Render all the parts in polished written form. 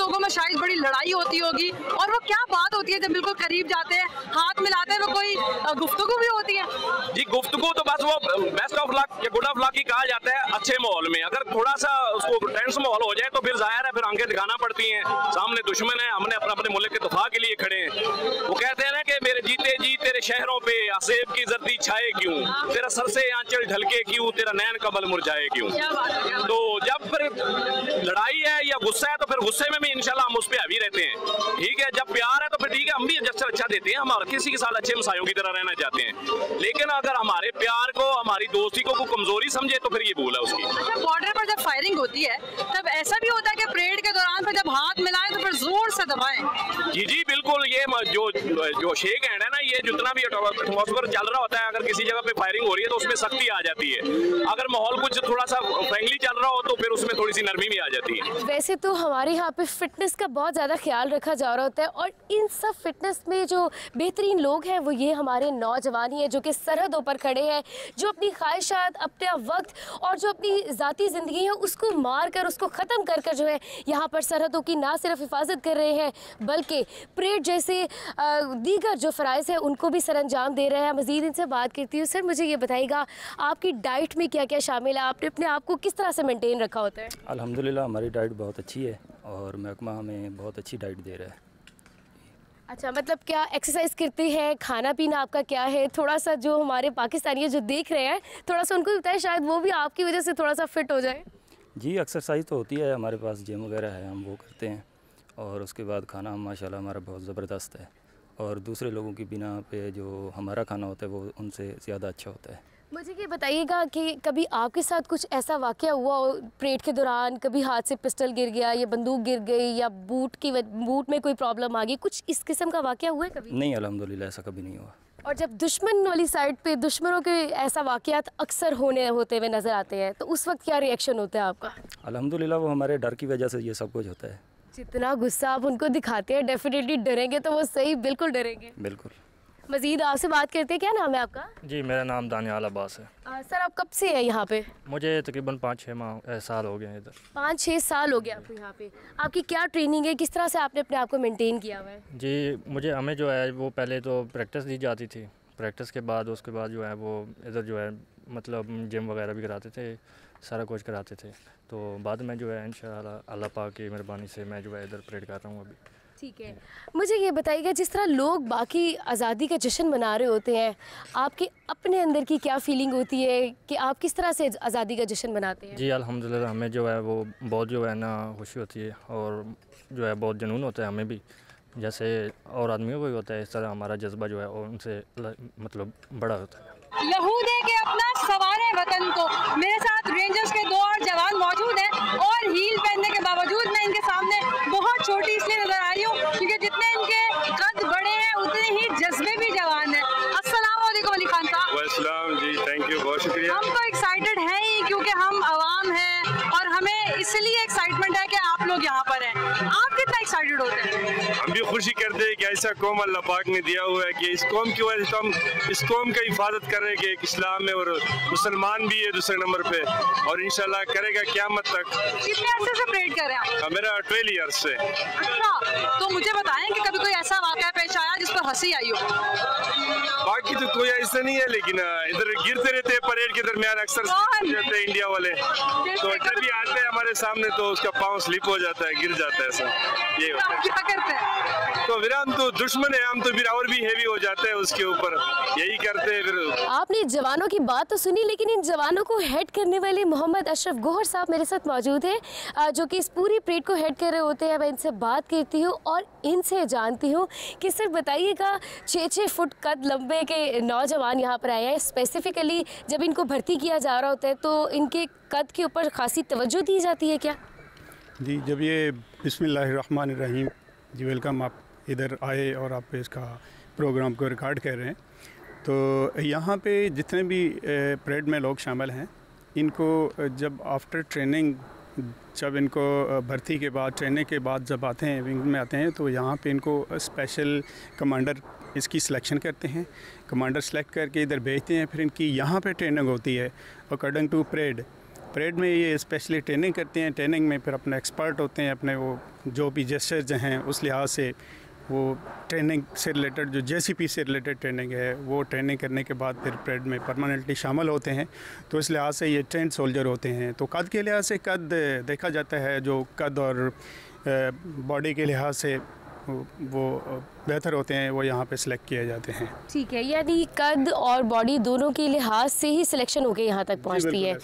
लोगों में शायद बड़ी लड़ाई होती होगी, और वो क्या बात होती है जब बिल्कुल करीब जाते हैं, हाथ मिलाते हैं, वो कोई गुफ्तगू भी होती है? जी गुफ्तगू तो बस वो बेस्ट ऑफ लक या गुड ऑफ लक ही कहा जाता है अच्छे माहौल में। अगर थोड़ा सा उसको टेंस माहौल हो जाए तो फिर जाहिर है फिर आंखें दिखाना पड़ती हैं, सामने दुश्मन है, हमने अपने मुल्क के दफा के लिए खड़े हैं। वो कहते हैं ना कि मेरे जीते जी तेरे शहरों पे असेब की जर्दी छाए क्यों, तेरा सर से आंचल ढलके क्यों, तेरा नैन कबल मुरझाए क्यों। तो जब फिर लड़ाई है या गुस्सा है तो फिर गुस्से में भी इंशाल्लाह हम उस पर हावी रहते हैं, ठीक है। जब प्यार है तो फिर ठीक है, हम भी जस्टर अच्छा देते हैं, हम किसी के साथ अच्छे मसायों की तरह रहना चाहते हैं। लेकिन अगर हमारे प्यार को, हमारी दोस्ती को कमजोरी समझे तो फिर ये भूल है उसकी। अच्छा, बॉर्डर पर जब फायरिंग होती है तब ऐसा भी होता है कि परेड के दौरान फिर जब हाथ मिलाएं तो फिर जोर से दबाएं? जी जी बिल्कुल, ये जो शेक हैंड है ना, ये जितना भी एटमॉस्फेयर चल रहा होता है, अगर किसी जगह पे फायरिंग हो रही है तो उसमें सख्ती आ जाती है। अगर माहौल कुछ थोड़ा सा फ्रेंकली चल रहा हो तो फिर उसमें थोड़ी सी नरमी भी आ जाती है। वैसे तो हमारे यहाँ पे फिटनेस का बहुत ज़्यादा ख्याल रखा जा रहा होता है, और इन सब फिटनेस में जो बेहतरीन लोग हैं वो ये हमारे नौजवान ही हैं, जो कि सरहदों पर खड़े हैं, जो अपनी ख्वाहिशात, अपना वक्त और जो अपनी ज़ाती ज़िंदगी है उसको मार कर, उसको ख़त्म कर कर जो है यहाँ पर सरहदों की ना सिर्फ हिफाजत कर रहे हैं बल्कि परेड जैसे दीगर जो फ़राइज़ हैं उनको भी सरअंजाम दे रहे हैं। मज़ीद इनसे बात करती हूँ। सर, मुझे ये बताइएगा आपकी डाइट में क्या क्या शामिल है, आपने अपने आप को किस तरह से मेंटेन रखा होता है? अल्हम्दुलिल्लाह हमारी डाइट बहुत अच्छी है और महकमा हमें बहुत अच्छी डाइट दे रहा है। अच्छा, मतलब क्या एक्सरसाइज करते हैं, खाना पीना आपका क्या है? थोड़ा सा जो हमारे पाकिस्तानी जो देख रहे हैं थोड़ा सा उनको बताएं, शायद वो भी आपकी वजह से थोड़ा सा फिट हो जाए। जी एक्सरसाइज तो होती है, हमारे पास जिम वगैरह है, हम वो करते हैं, और उसके बाद खाना माशाल्लाह हमारा बहुत ज़बरदस्त है, और दूसरे लोगों की बिना पे जो हमारा खाना होता है वो उनसे ज़्यादा अच्छा होता है। मुझे ये बताइएगा कि कभी आपके साथ कुछ ऐसा वाक़या हुआ हो परेड के दौरान, कभी हाथ से पिस्टल गिर गया या बंदूक गिर गई या बूट में कोई प्रॉब्लम आ गई, कुछ इस किस्म का वाक़या हुआ है कभी? नहीं, अल्हम्दुलिल्लाह ऐसा कभी नहीं हुआ। और जब दुश्मन वाली साइड पे दुश्मनों के ऐसा वाक़यात अक्सर होते हुए नज़र आते हैं तो उस वक्त क्या रिएक्शन होता है आपका? अल्हम्दुलिल्लाह वो हमारे डर की वजह से ये सब कुछ होता है। जितना गुस्सा आप उनको दिखाते हैं डेफिनेटली डरेंगे तो वो सही, बिल्कुल डरेंगे। बिल्कुल। मज़ीद आपसे बात करते हैं, क्या नाम है आपका? जी मेरा नाम दानियाल अब्बास है। सर, आप कब से हैं यहाँ पे? मुझे तकरीबन 5-6 साल हो गए हैं इधर। 5-6 साल हो गए आपको यहाँ पे। आपकी क्या ट्रेनिंग है, किस तरह से आपने अपने आप को मेंटेन किया हुआ है? जी हमें जो है वो पहले तो प्रैक्टिस दी जाती थी, प्रैक्टिस के बाद उसके बाद जो है वो इधर जो है मतलब जिम वगैरह भी कराते थे, सारा कुछ कराते थे। तो बाद में जो है इंशाअल्लाह अल्लाह पाक की मेहरबानी से मैं जो है इधर परेड कर रहा हूँ अभी। ठीक है, मुझे ये बताइएगा जिस तरह लोग बाकी आज़ादी का जश्न मना रहे होते हैं, आपके अपने अंदर की क्या फीलिंग होती है कि आप किस तरह से आज़ादी का जश्न मनाते हैं? जी अल्हम्दुलिल्लाह हमें जो है वो बहुत जो है ना खुशी होती है, और जो है बहुत जुनून होता है हमें भी, जैसे और आदमियों को भी होता है, इस तरह हमारा जज्बा जो है उनसे मतलब बड़ा होता है। लहू दे के अपना सवारे वतन को। मेरे साथ रेंजर्स के 2 और जवान मौजूद हैं, और हील पहनने के बावजूद मैं इनके सामने बहुत छोटी इसलिए नजर आ रही हूँ क्योंकि जितने इनके कद बड़े हैं उतने ही जज्बे भी जवान हैं। अस्सलाम वालेकुम अली खान साहब। वालेकुम जी, थैंक यू, बहुत शुक्रिया। हम तो एक्साइटेड हैं ही क्योंकि हम आवाम हैं और हमें इसलिए एक्साइटमेंट है कि आप लोग यहाँ पर हैं। आप कितना एक्साइटेड होते हैं? हम भी खुशी करते हैं कि ऐसा कौम अल्लाह पाक ने दिया हुआ है कि इस कौम की वजह से हम इस कौम का हिफाजत कर रहे हैं कि एक इस्लाम है और मुसलमान भी है दूसरे नंबर पे, और इंशाल्लाह करेगा क़यामत तक। कितने अरसे से परेड कर रहे हैं आप? मेरा 12 ईयर्स से। अच्छा, तो मुझे बताएं कि कभी कोई ऐसा वाक़या पेश आया जिस पर हंसी आई हो? बाकी तो कोई ऐसा नहीं है, लेकिन इधर गिरते रहते हैं परेड के दरमियान, अक्सर रहते हैं इंडिया वाले, तो जब भी आते हैं हमारे सामने तो उसका पाँव स्लिप हो जाता है, गिर जाता है, ऐसा ये होता है। क्या करते हैं? तो फिर हम तो दुश्मन है, हम तो फिर और भी हैवी हो जाते हैं उसके ऊपर, यही करते हैं फिर। आपने जवानों की बात तो सुनी, लेकिन इन जवानों को हेड करने वाले मोहम्मद अशरफ गोहर साहब मेरे साथ मौजूद हैं, जो कि इस पूरी परेड को हेड कर रहे होते हैं। मैं इनसे बात करती हूँ और इनसे जानती हूँ कि सर बताइएगा 6-6 फुट कद लंबे के नौजवान यहाँ पर आए हैं, स्पेसिफिकली जब इनको भर्ती किया जा रहा होता है तो इनके कद के ऊपर खासी तवज्जो दी जाती है क्या? जी, जब ये बिस्मिल्लाहिर्रहमानिर्रहीम जी, वेलकम, आप इधर आए और आप इसका प्रोग्राम को रिकॉर्ड कर रहे हैं, तो यहाँ पे जितने भी परेड में लोग शामिल हैं, इनको जब आफ्टर ट्रेनिंग, जब इनको भर्ती के बाद, ट्रेनिंग के बाद जब आते हैं, विंग में आते हैं, तो यहाँ पे इनको स्पेशल कमांडर इसकी सिलेक्शन करते हैं, कमांडर सेलेक्ट करके इधर भेजते हैं, फिर इनकी यहाँ पे ट्रेनिंग होती है अकॉर्डिंग टू परेड। परेड में ये स्पेशली ट्रेनिंग करते हैं। ट्रेनिंग में फिर अपने एक्सपर्ट होते हैं, अपने वो जो भी जेस्चर्स हैं उस लिहाज से वो ट्रेनिंग से रिलेटेड जो JCP से रिलेटेड ट्रेनिंग है वो ट्रेनिंग करने के बाद फिर परेड में परमानेंटली शामिल होते हैं। तो इस लिहाज से ये ट्रेंड सोल्जर होते हैं। तो कद के लिहाज से कद देखा जाता है, जो कद और बॉडी के लिहाज से वो बेहतर होते हैं वो यहाँ पे सिलेक्ट किए जाते हैं। ठीक है, यानी कद और बॉडी दोनों के लिहाज से ही सिलेक्शन होकर यहाँ तक पहुँचती है।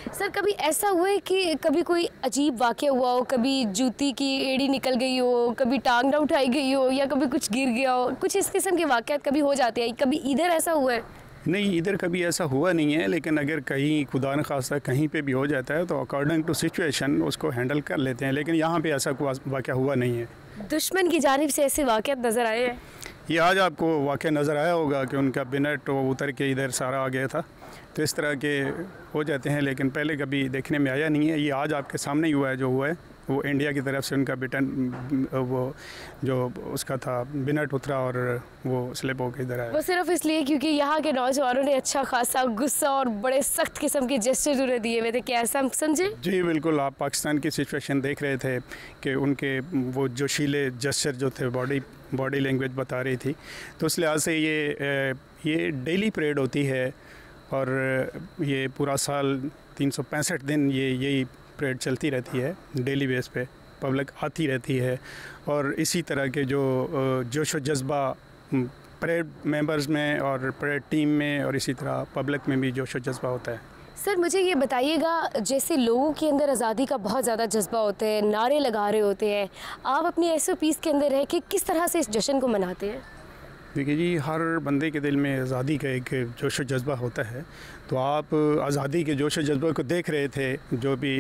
सर कभी ऐसा हुआ है कि कभी कोई अजीब वाक़या हुआ हो, कभी जूती की एड़ी निकल गई हो, कभी टांग ना उठाई गई हो, या कभी कुछ गिर गया हो, कुछ इस किस्म के वाक़यात कभी हो जाते हैं? कभी इधर ऐसा हुआ है? नहीं, इधर कभी ऐसा हुआ नहीं है, लेकिन अगर कहीं खुदा न खास्ता कहीं पे भी हो जाता है तो अकॉर्डिंग टू सिचुएशन उसको हैंडल कर लेते हैं, लेकिन यहाँ पे ऐसा कोई वाक़या हुआ नहीं है। दुश्मन की जानिब से ऐसे वाक़यात नज़र आए हैं? ये आज आपको वाक़या नज़र आया होगा कि उनका बिनेट वो उतर के इधर सारा आ गया था, तो इस तरह के हो जाते हैं, लेकिन पहले कभी देखने में आया नहीं है। ये आज आपके सामने ही हुआ है, जो हुआ है वो इंडिया की तरफ से उनका बिटन वो जो उसका था बिनेट उतरा और वो स्लिप होकर इधर आया। वो सिर्फ इसलिए क्योंकि यहाँ के नौजवानों ने अच्छा खासा गुस्सा और बड़े सख्त किस्म के जेस्चर्स उन्हें दिए हुए थे, क्या ऐसा हम समझे? जी बिल्कुल, आप पाकिस्तान की सिचुएशन देख रहे थे कि उनके वो जोशीले जेस्चर जो थे बॉडी लैंग्वेज बता रही थी। तो उस लिहाज से ये डेली परेड होती है और ये पूरा साल 365 दिन यही परेड चलती रहती है। डेली बेस पे पब्लिक आती रहती है और इसी तरह के जो जोश व जज्बा परेड मेंबर्स में और परेड टीम में और इसी तरह पब्लिक में भी जोश व जज्बा होता है। सर मुझे ये बताइएगा, जैसे लोगों के अंदर आज़ादी का बहुत ज़्यादा जज्बा होता है, नारे लगा रहे होते हैं, आप अपनी SOPs के अंदर रह के किस तरह से इस जश्न को मनाते हैं? देखिए जी, हर बंदे के दिल में आज़ादी का एक जोश व जज्बा होता है। तो आप आज़ादी के जोश व जज्बे को देख रहे थे, जो भी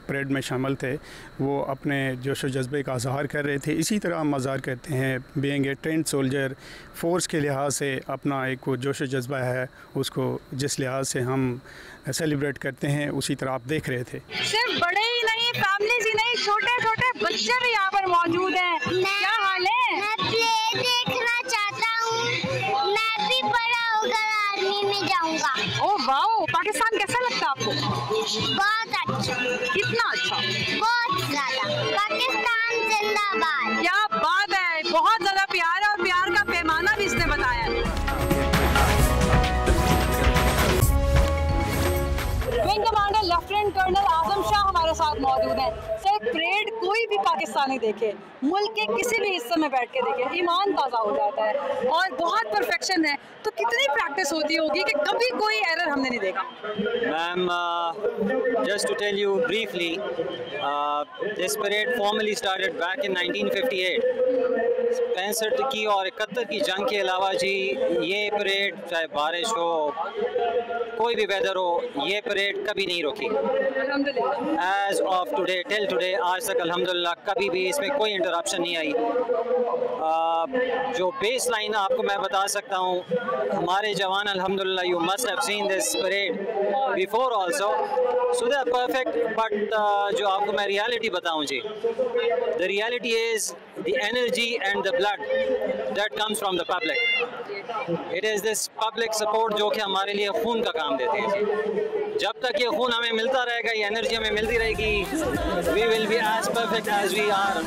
परेड में शामिल थे वो अपने जोश व जज्बे का इज़हार कर रहे थे। इसी तरह हम इज़हार करते हैं being a trend soldier, force के लिहाज से अपना एक वो जोश व जज्बा है, उसको जिस लिहाज से हम सेलिब्रेट करते हैं उसी तरह आप देख रहे थे। सिर्फ बड़े ही नहीं, फैमिलीज ही नहीं, छोटे छोटे बच्चे भी यहाँ पर मौजूद हैं। क्या हाल है? मैं प्ले देखना चाहता हूँ, मैं भी बड़ा होकर आर्मी में जाऊँगा। ओह वाओ, पाकिस्तान कैसा लगता है आपको? बहुत अच्छा। कितना अच्छा? बहुत ज़्यादा। पाकिस्तान जिंदाबाद। क्या बात है, बहुत ज्यादा प्यार है और प्यार का पैमाना भी इसने बताया है। विंग कमांडर लेफ्टिनेंट कर्नल आजम शाह हमारे साथ मौजूद हैं। सर परेड कोई भी पाकिस्तानी देखे, मुल्क के किसी भी हिस्से में बैठ के देखे, ईमान ताज़ा हो जाता है और बहुत परफेक्शन है। तो कितनी प्रैक्टिस होती होगी कि कभी कोई एरर हमने नहीं देखा? Ma'am, just to tell you briefly, this parade formally started back in 1958. 65 की और 71 की जंग के अलावा जी ये परेड, चाहे बारिश हो, कोई भी वेदर हो, ये परेड कभी नहीं रुकी। As of today, till today, आज तक अल्हम्दुलिल्लाह कभी भी इसमें कोई इंटरप्शन नहीं आई। जो बेस लाइन आपको मैं बता सकता हूँ, हमारे जवान अल्हम्दुलिल्लाह, you must have seen this parade before also, so they are perfect. But जो आपको मैं रियलिटी बताऊँ जी, the reality is the energy and the blood that comes from the public. It is this public support जो कि हमारे लिए खून का काम देते हैं जी। जब तक ये खून हमें मिलता रहेगा, ये एनर्जी हमें मिलती रहेगी, we will be as perfect as we are.